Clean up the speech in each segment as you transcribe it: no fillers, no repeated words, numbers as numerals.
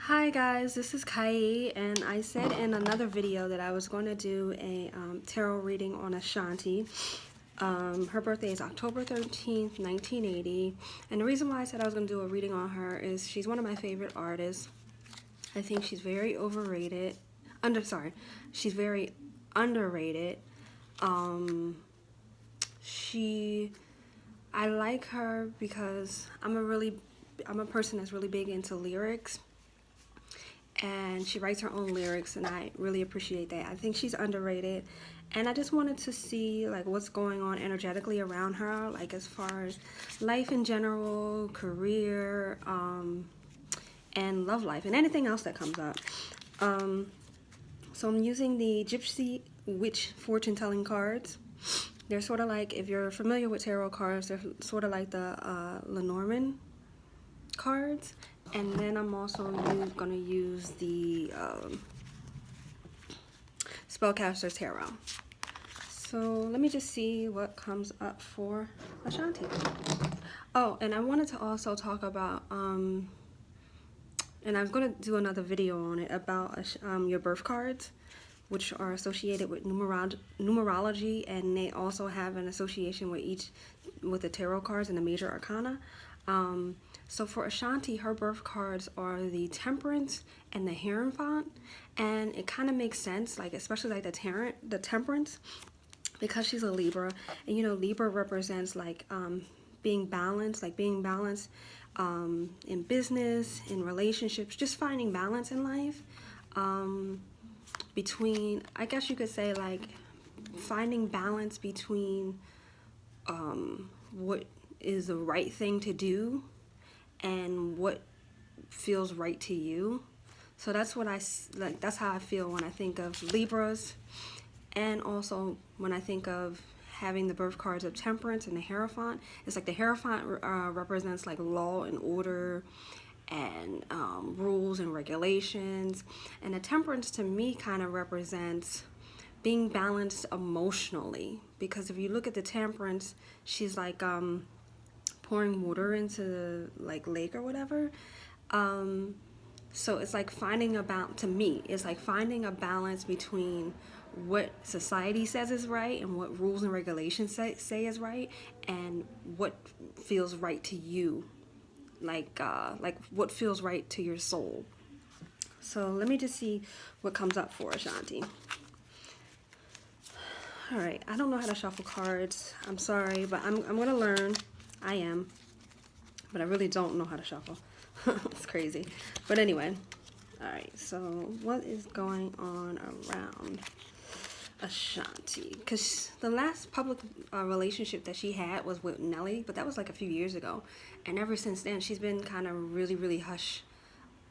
Hi guys, this is Kai, and I said in another video that I was going to do a tarot reading on Ashanti. Her birthday is October 13th, 1980, and the reason why I said I was going to do a reading on her is she's one of my favorite artists. I think she's very overrated. She's very underrated. I like her because I'm a person that's really big into lyrics. And she writes her own lyrics, and I really appreciate that. I think she's underrated, and I just wanted to see like what's going on energetically around her, like as far as life in general, career, and love life, and anything else that comes up. So I'm using the Gypsy Witch fortune telling cards. They're sort of like, if you're familiar with tarot cards, they're sort of like the Lenormand cards. And then I'm also going to use the Spellcaster's Tarot. So let me just see what comes up for Ashanti. Oh, and I wanted to also talk about, and I'm going to do another video on it, about your birth cards, which are associated with numerology, and they also have an association with the tarot cards and the major arcana. So for Ashanti, her birth cards are the Temperance and the Hierophant, and it kind of makes sense, like especially like the Temperance, because she's a Libra, and you know Libra represents like being balanced, in business, in relationships, just finding balance in life, between, I guess you could say, like finding balance between what is the right thing to do and what feels right to you. So that's what that's how I feel when I think of Libras, and also when I think of having the birth cards of Temperance and the Hierophant. It's like the Hierophant represents like law and order and rules and regulations, and the Temperance to me kind of represents being balanced emotionally, because if you look at the Temperance, she's like pouring water into the like lake or whatever. So it's like to me, it's like finding a balance between what society says is right and what rules and regulations say is right, and what feels right to you, like what feels right to your soul. So let me just see what comes up for Ashanti. All right, I don't know how to shuffle cards. I'm sorry, but I'm gonna learn. I am, but I really don't know how to shuffle. It's crazy. But anyway, all right, so what is going on around Ashanti? Because the last public relationship that she had was with Nelly, but that was like a few years ago, and ever since then she's been kind of really hush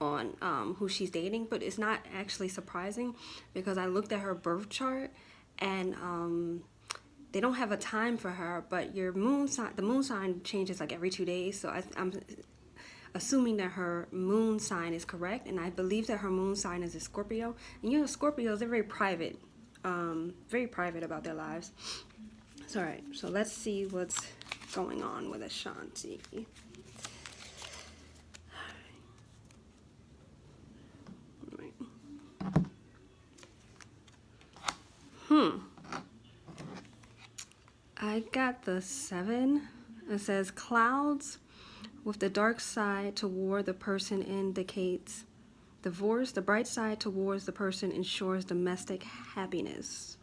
on who she's dating. But it's not actually surprising, because I looked at her birth chart, and they don't have a time for her, but the moon sign changes like every 2 days. So I'm assuming that her moon sign is correct, and I believe that her moon sign is a Scorpio. And you know, Scorpios, they're very private about their lives. So, all right, so let's see what's going on with Ashanti. I got the 7. It says clouds with the dark side toward the person indicates divorce. The bright side towards the person ensures domestic happiness.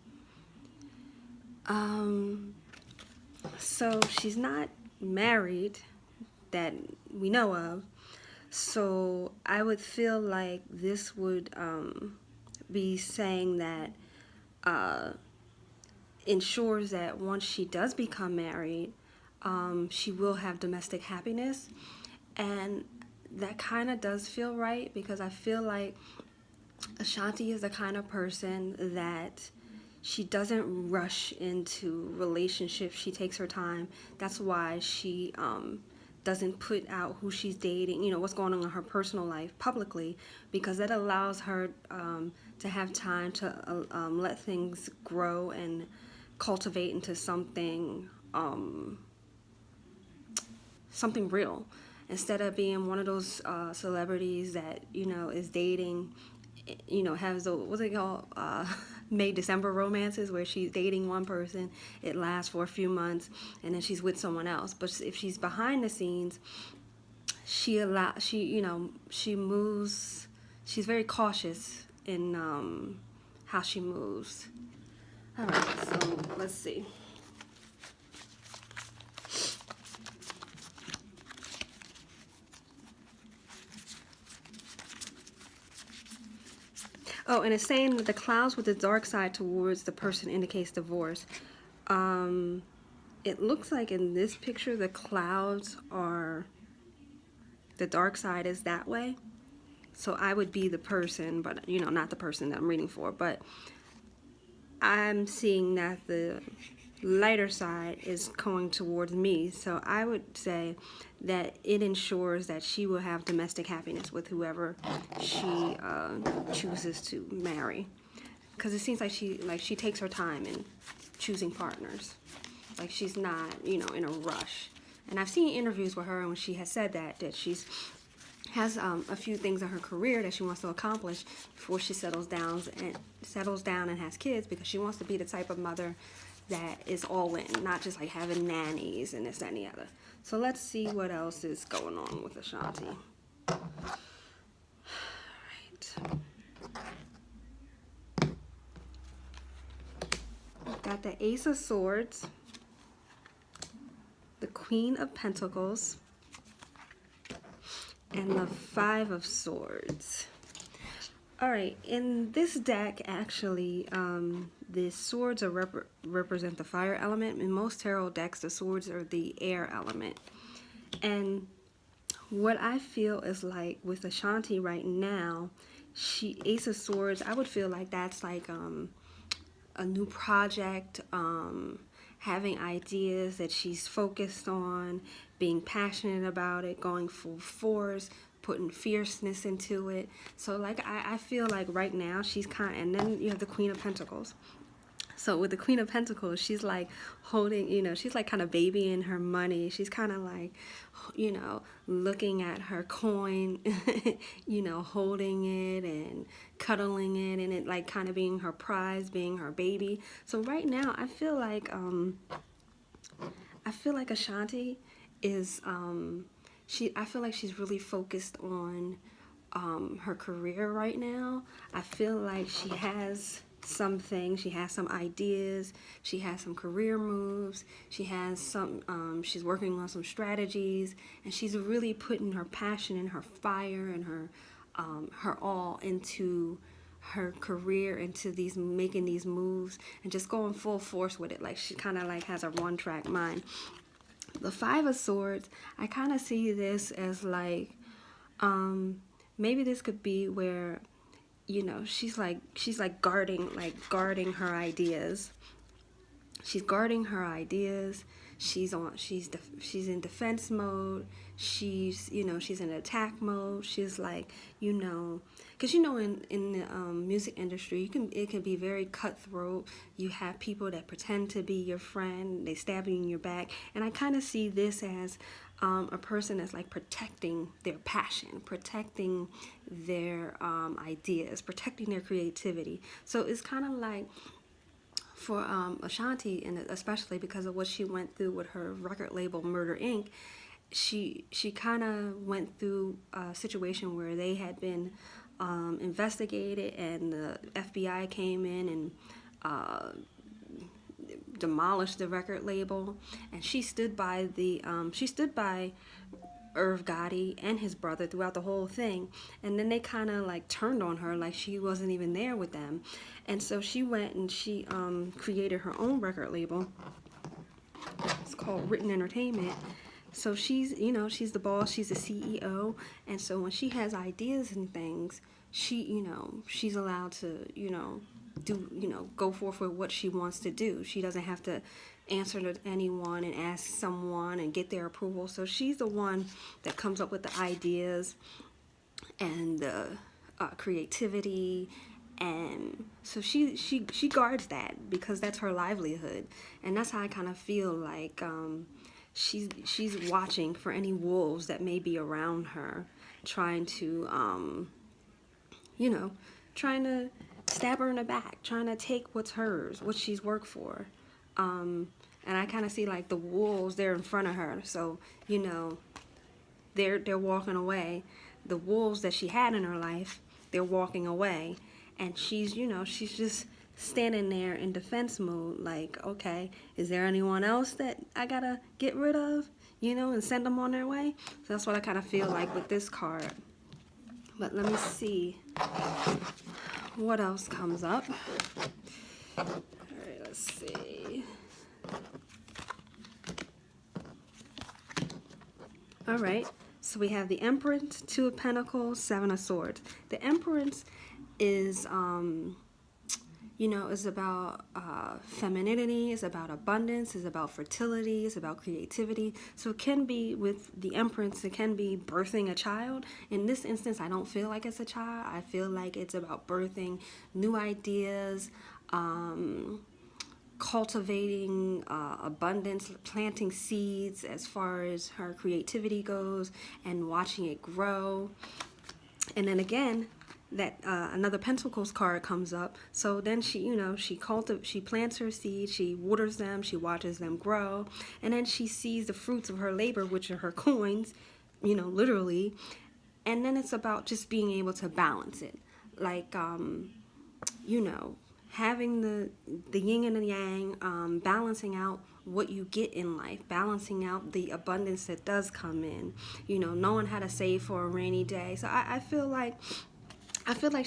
So she's not married that we know of. So I would feel like this would be saying that ensures that once she does become married, she will have domestic happiness. And that kind of does feel right, because I feel like Ashanti is the kind of person that she doesn't rush into relationships. She takes her time. That's why she doesn't put out who she's dating, you know, what's going on in her personal life publicly, because that allows her to have time to let things grow and cultivate into something real. instead of being one of those celebrities that, you know, is dating, you know, has the, what's it called, May December romances, where she's dating one person, it lasts for a few months, and then she's with someone else. But if she's behind the scenes, she, you know, she moves, she's very cautious in how she moves. All right, so let's see. Oh, and it's saying that the clouds with the dark side towards the person indicates divorce. It looks like in this picture the clouds are, the dark side is that way. So I would be the person, but, you know, not the person that I'm reading for. But I'm seeing that the lighter side is going towards me. So I would say that it ensures that she will have domestic happiness with whoever she chooses to marry. Because it seems like she takes her time in choosing partners. Like she's not, you know, in a rush. And I've seen interviews with her, and when she has said that she's has a few things in her career that she wants to accomplish before she settles down and has kids, because she wants to be the type of mother that is all in, not just like having nannies and this, that, and the other. So let's see what else is going on with Ashanti. All right. Got the Ace of Swords, the Queen of Pentacles, and the Five of Swords. All right, in this deck, actually, the swords are represent the fire element. In most tarot decks, the swords are the air element. And what I feel is like with Ashanti right now, Ace of Swords, I would feel like that's like a new project, having ideas that she's focused on, being passionate about it, going full force, putting fierceness into it. So like I feel like right now she's and then you have the Queen of Pentacles. So with the Queen of Pentacles, she's like holding, you know, she's like kind of babying her money. She's kind of like, you know, looking at her coin, you know, holding it and cuddling it, and it like kind of being her prize, being her baby. So right now, I feel like Ashanti is, I feel like she's really focused on her career right now. I feel like she has something, she has some ideas, she has some career moves, she has some, she's working on some strategies, and she's really putting her passion and her fire and her all into her career, into making these moves and just going full force with it. Like she kind of like has a one-track mind. The Five of Swords, I kind of see this as like, maybe this could be where, you know, she's like guarding her ideas. She's guarding her ideas. She's in defense mode. She's, you know, she's in attack mode. She's like, you know, because you know in the music industry, it can be very cutthroat. You have people that pretend to be your friend. They stab you in your back, and I kind of see this as a person that's like protecting their passion, protecting their ideas, protecting their creativity. So it's kind of like for Ashanti, and especially because of what she went through with her record label Murder Inc., she kind of went through a situation where they had been investigated, and the FBI came in and demolished the record label, and she stood by Irv Gotti and his brother throughout the whole thing. And then they kind of like turned on her like she wasn't even there with them. And so she went and she created her own record label. It's called Written Entertainment. So she's, you know, she's the boss, she's the CEO. And so when she has ideas and things, she, you know, she's allowed to, you know, go forth with what she wants to do. She doesn't have to answer to anyone and ask someone and get their approval. So she's the one that comes up with the ideas and the creativity, and so she guards that because that's her livelihood. And that's how I kind of feel like she's watching for any wolves that may be around her, trying to you know, trying to stab her in the back, trying to take what's hers, what she's worked for. And I kind of see like the wolves, they're in front of her, so you know, they're walking away. The wolves that she had in her life, they're walking away, and she's, you know, she's just standing there in defense mode, like, okay, is there anyone else that I gotta get rid of, you know, and send them on their way? So that's what I kind of feel like with this card. But let me see what else comes up. All right, let's see. All right, so we have the Empress, Two of Pentacles, Seven of Swords. The Empress is, you know, is about femininity, is about abundance, is about fertility, is about creativity. So it can be with the Empress, it can be birthing a child. In this instance, I don't feel like it's a child. I feel like it's about birthing new ideas, cultivating abundance, planting seeds as far as her creativity goes, and watching it grow. And then again, that another Pentacles card comes up. So then she, you know, she plants her seeds, she waters them, she watches them grow, and then she sees the fruits of her labor, which are her coins, you know, literally. And then it's about just being able to balance it, like you know, having the yin and the yang, balancing out what you get in life, balancing out the abundance that does come in, you know, knowing how to save for a rainy day. So I feel like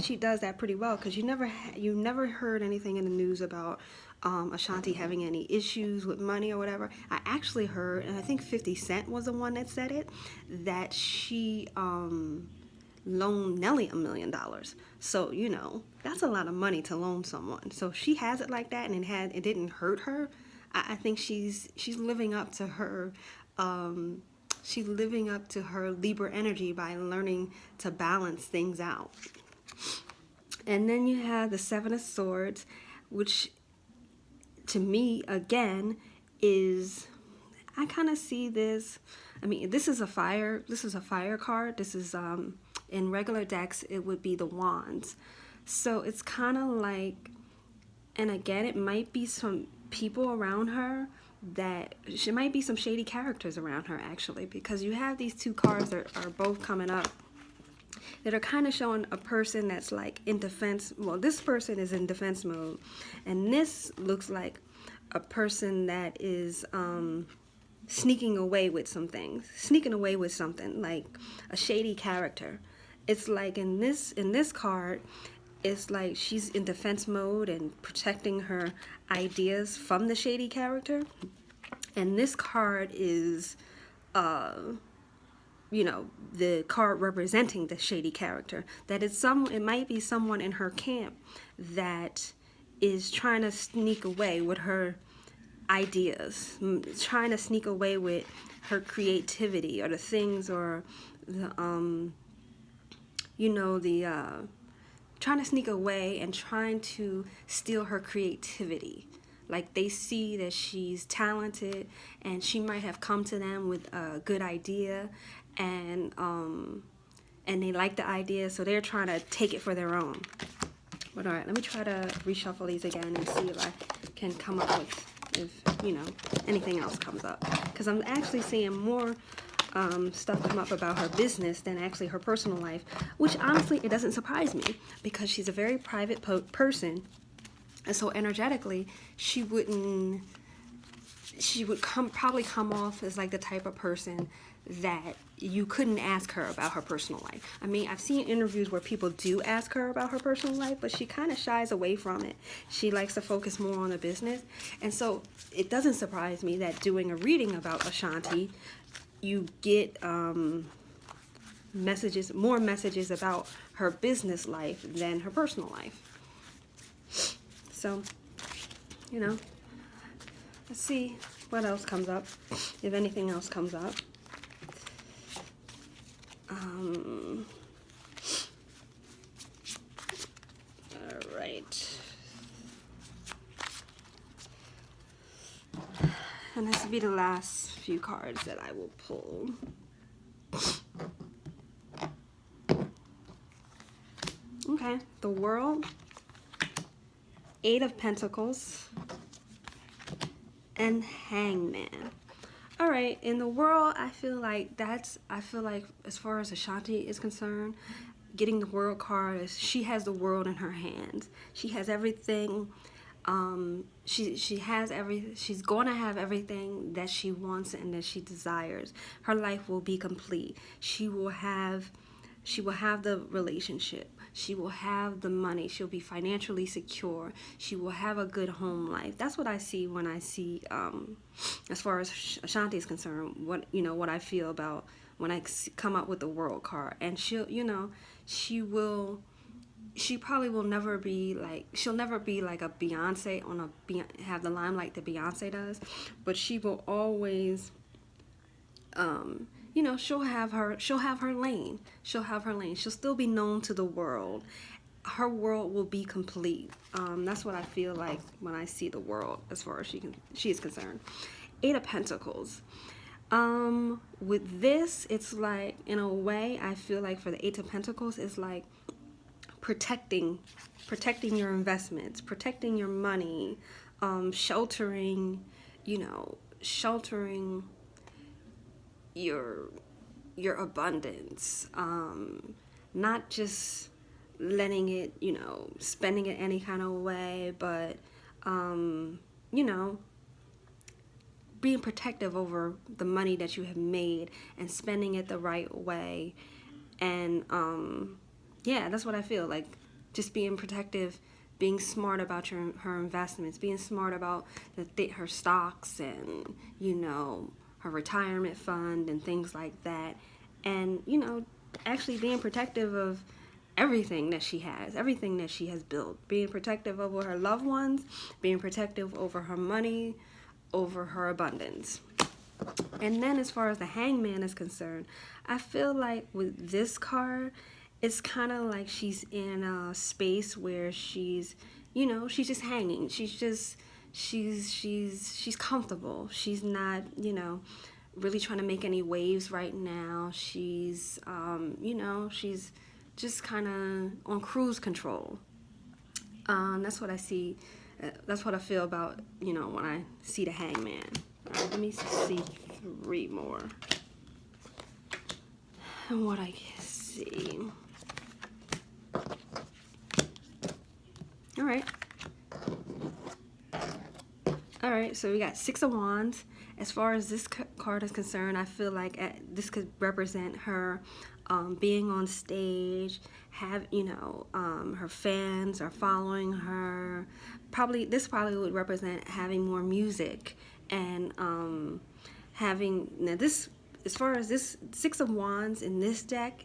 she does that pretty well, because you never heard anything in the news about Ashanti having any issues with money or whatever. I actually heard, and I think 50 Cent was the one that said it, that she loaned Nelly $1 million. So, you know, that's a lot of money to loan someone. So she has it like that, and it didn't hurt her. I think she's living up to her she's living up to her Libra energy by learning to balance things out. And then you have the Seven of Swords, which to me again is, I kind of see this, I mean, this is a fire card. This is in regular decks it would be the Wands. So it's kind of like, and again, it might be some people around her, that she might be some shady characters around her, actually, because you have these two cards that are both coming up that are kind of showing a person that's like in defense. Well, this person is in defense mode, and this looks like a person that is sneaking away with some things, sneaking away with something, like a shady character. It's like in this card, it's like she's in defense mode and protecting her ideas from the shady character. And this card is, you know, the card representing the shady character. That it's it might be someone in her camp that is trying to sneak away with her ideas, trying to sneak away with her creativity, or the things, or the, you know, the, trying to sneak away and trying to steal her creativity. Like, they see that she's talented, and she might have come to them with a good idea, and they like the idea, so they're trying to take it for their own. But all right, let me try to reshuffle these again and see if I can come up with, if, you know, anything else comes up. Because I'm actually seeing more stuff come up about her business than actually her personal life, which honestly, it doesn't surprise me, because she's a very private person, and so energetically she would probably come off as like the type of person that you couldn't ask her about her personal life. I mean, I've seen interviews where people do ask her about her personal life, but she kind of shies away from it. She likes to focus more on the business, and so it doesn't surprise me that doing a reading about Ashanti, you get more messages about her business life than her personal life. So, you know, let's see what else comes up, if anything else comes up. All right. And this will be the last few cards that I will pull. Okay, the World, 8 of Pentacles, and Hangman. All right, in the World, I feel like as far as Ashanti is concerned, getting the World card is she has the world in her hands. She has everything. She has she's going to have everything that she wants and that she desires. Her life will be complete. She will have the relationship. She will have the money. She'll be financially secure. She will have a good home life. That's what I see when I see, as far as Ashanti is concerned, what I feel about when I come up with the World card. And she probably will never be like, she'll never be like a Beyonce have the limelight that Beyonce does, but she will always, she'll have her lane. She'll have her lane. She'll still be known to the world. Her world will be complete. That's what I feel like when I see the World as far as she is concerned. 8 of Pentacles. With this, it's like, in a way, I feel like for the 8 of Pentacles, it's like protecting your investments, protecting your money, sheltering your abundance, not just letting it, spending it any kind of way, but being protective over the money that you have made and spending it the right way. And yeah, that's what I feel like. Just being protective, being smart about her investments, being smart about her stocks and her retirement fund and things like that, and actually being protective of everything that she has built, being protective over her loved ones, being protective over her money, over her abundance. And then as far as the Hangman is concerned, I feel like with this card, it's kind of like she's in a space where she's just hanging. She's comfortable. She's not, really trying to make any waves right now. She's, she's just kind of on cruise control. That's what I see. That's what I feel about, when I see the Hangman. All right, let me see 3 more. And what I can see. All right, so we got 6 of Wands. As far as this card is concerned, I feel like this could represent her being on stage, her fans are following her. This probably would represent having more music and having, now this, as far as this 6 of Wands in this deck,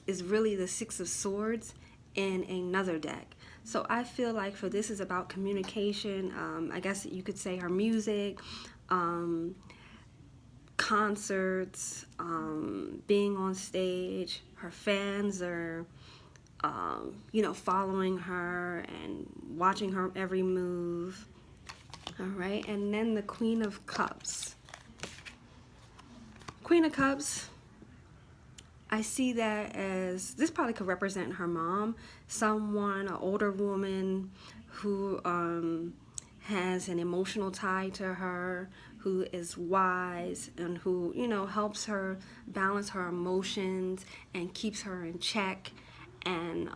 is really the 6 of Swords in another deck. So I feel like for this is about communication. I guess you could say her music, concerts, being on stage. Her fans are, following her and watching her every move. All right, and then the Queen of Cups. Queen of Cups, I see that as, this probably could represent her mom, an older woman who has an emotional tie to her, who is wise and who, helps her balance her emotions and keeps her in check, and,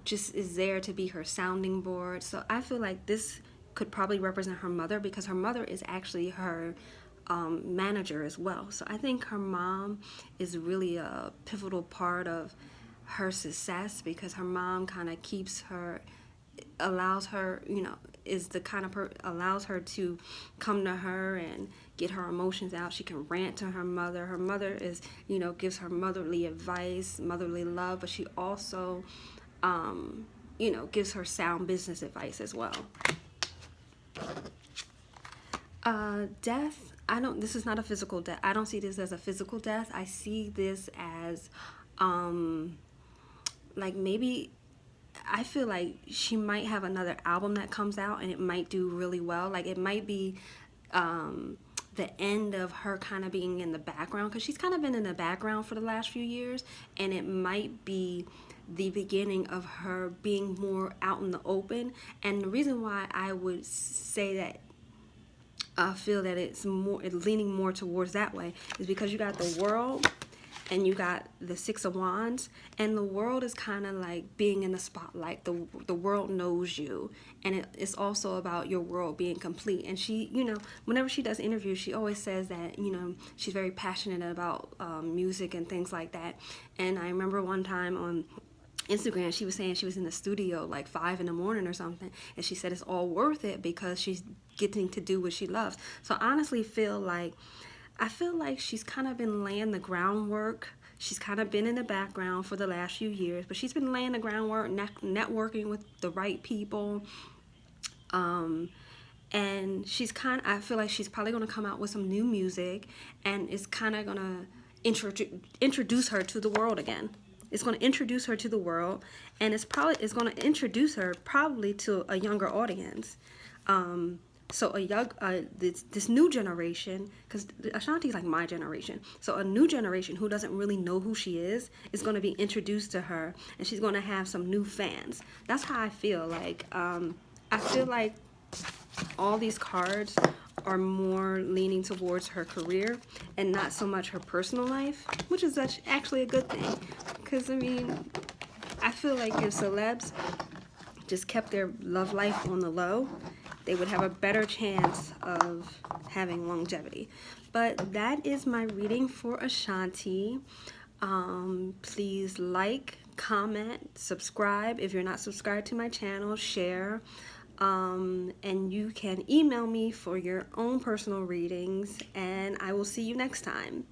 just is there to be her sounding board. So I feel like this could probably represent her mother, because her mother is actually her manager as well. So I think her mom is really a pivotal part of her success, because her mom kind of keeps her, allows her, is the kind of allows her to come to her and get her emotions out. She can rant to her mother. Her mother is, gives her motherly advice, motherly love, but she also, gives her sound business advice as well. Death, this is not a physical death. I don't see this as a physical death. I see this as, like maybe, I feel like she might have another album that comes out and it might do really well. Like it might be the end of her kind of being in the background, because she's kind of been in the background for the last few years, and it might be the beginning of her being more out in the open. And the reason why I would say that I feel that it's leaning more towards that way is because you got the World and you got the Six of Wands, and the World is kind of like being in the spotlight. The world knows you, and it's also about your world being complete. And she, you know, whenever she does interviews, she always says that, you know, she's very passionate about music and things like that. And I remember one time on Instagram, she was saying she was in the studio like 5 in the morning or something, and she said it's all worth it because she's getting to do what she loves. So I honestly I feel like she's kind of been laying the groundwork. She's kind of been in the background for the last few years, but she's been laying the groundwork, networking with the right people. And I feel like she's probably going to come out with some new music, and it's kind of going to introduce her to the world again. It's going to introduce her to the world, and it's going to introduce her probably to a younger audience. So this new generation, because Ashanti is like my generation, so a new generation who doesn't really know who she is going to be introduced to her, and she's going to have some new fans. That's how I feel. Like I feel like all these cards are more leaning towards her career and not so much her personal life, which is actually a good thing. Because I mean, I feel like if celebs just kept their love life on the low, they would have a better chance of having longevity. But that is my reading for Ashanti. Please like, comment, subscribe if you're not subscribed to my channel, share. And you can email me for your own personal readings, and I will see you next time.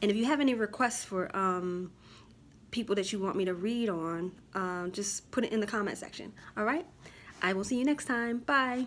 And if you have any requests for people that you want me to read on, just put it in the comment section. All right? I will see you next time. Bye.